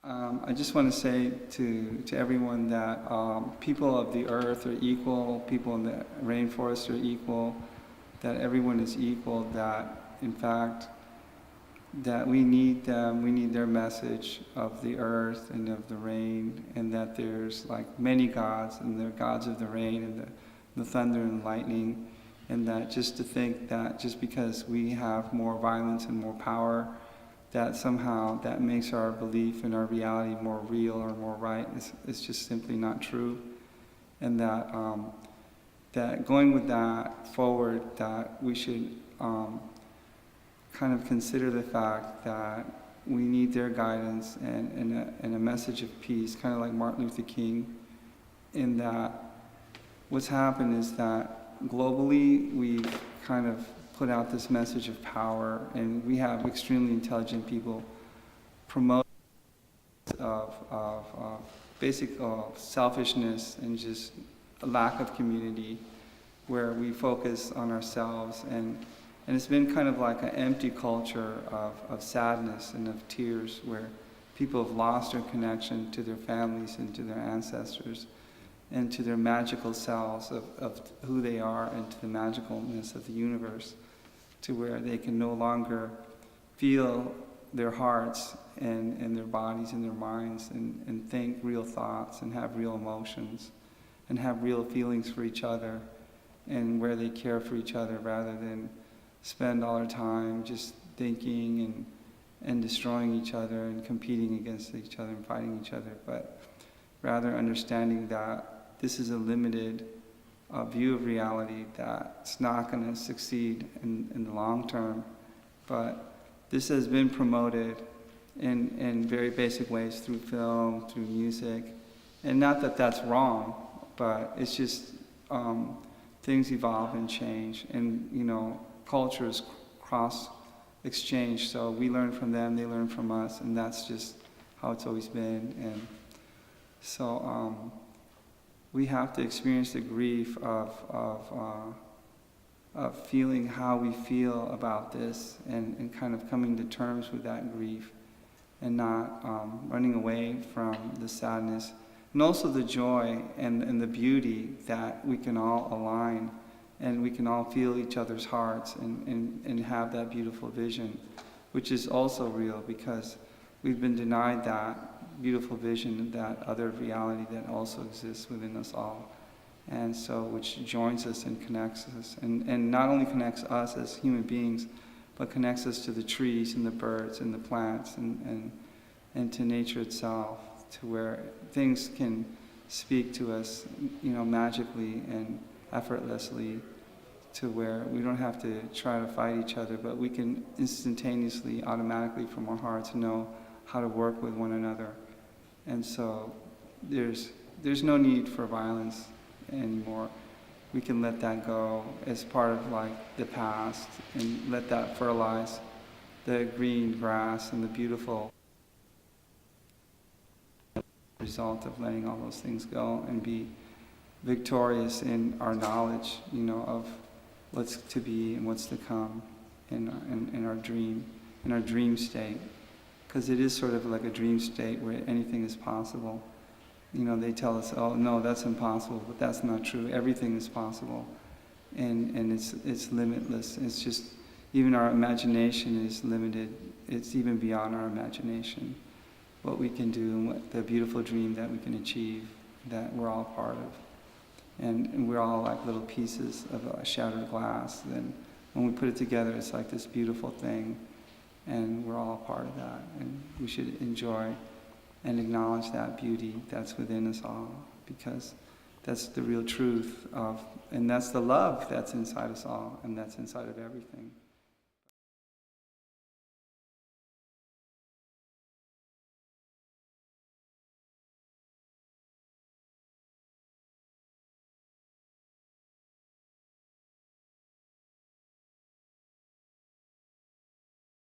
I just want to say to everyone that people of the earth are equal, people in the rainforest are equal, that everyone is equal, that in fact that we need them, we need their message of the earth and of the rain, and that there's like many gods, and they're gods of the rain and the thunder and lightning, and that just to think that just because we have more violence and more power, that somehow that makes our belief and our reality more real or more right, it's just simply not true. And that that going with that forward, that we should kind of consider the fact that we need their guidance and a message of peace, kind of like Martin Luther King, in that what's happened is that globally we've kind of put out this message of power, and we have extremely intelligent people promote of basic selfishness and just a lack of community, where we focus on ourselves, and it's been kind of like an empty culture of sadness and of tears, where people have lost their connection to their families and to their ancestors and to their magical selves of who they are and to the magicalness of the universe, to where they can no longer feel their hearts and their bodies and their minds and think real thoughts and have real emotions and have real feelings for each other, and where they care for each other rather than spend all our time just thinking and destroying each other and competing against each other and fighting each other, but rather understanding that this is a limited view of reality that's not going to succeed in the long term. But this has been promoted in very basic ways through film, through music, and not that that's wrong, but it's just things evolve and change, and cultures cross exchange, so we learn from them, they learn from us, and that's just how it's always been. And so we have to experience the grief of feeling how we feel about this, and kind of coming to terms with that grief, and not running away from the sadness, and also the joy and the beauty that we can all align, and we can all feel each other's hearts and have that beautiful vision, which is also real, because we've been denied that beautiful vision, that other reality that also exists within us all. And so, which joins us and connects us, and not only connects us as human beings, but connects us to the trees and the birds and the plants and to nature itself, to where things can speak to us, magically and effortlessly, to where we don't have to try to fight each other, but we can instantaneously, automatically from our hearts know how to work with one another. And so there's no need for violence anymore. We can let that go as part of like the past, and let that fertilize the green grass and the beautiful result of letting all those things go, and be victorious in our knowledge, of what's to be and what's to come in our dream state. Because it is sort of like a dream state where anything is possible. They tell us, oh no, that's impossible, but that's not true. Everything is possible, and it's limitless. It's just, even our imagination is limited. It's even beyond our imagination, what we can do and what the beautiful dream that we can achieve, that we're all part of. And we're all like little pieces of a shattered glass. Then when we put it together, it's like this beautiful thing. And we're all part of that, and we should enjoy and acknowledge that beauty that's within us all, because that's the real truth and that's the love that's inside us all, and that's inside of everything.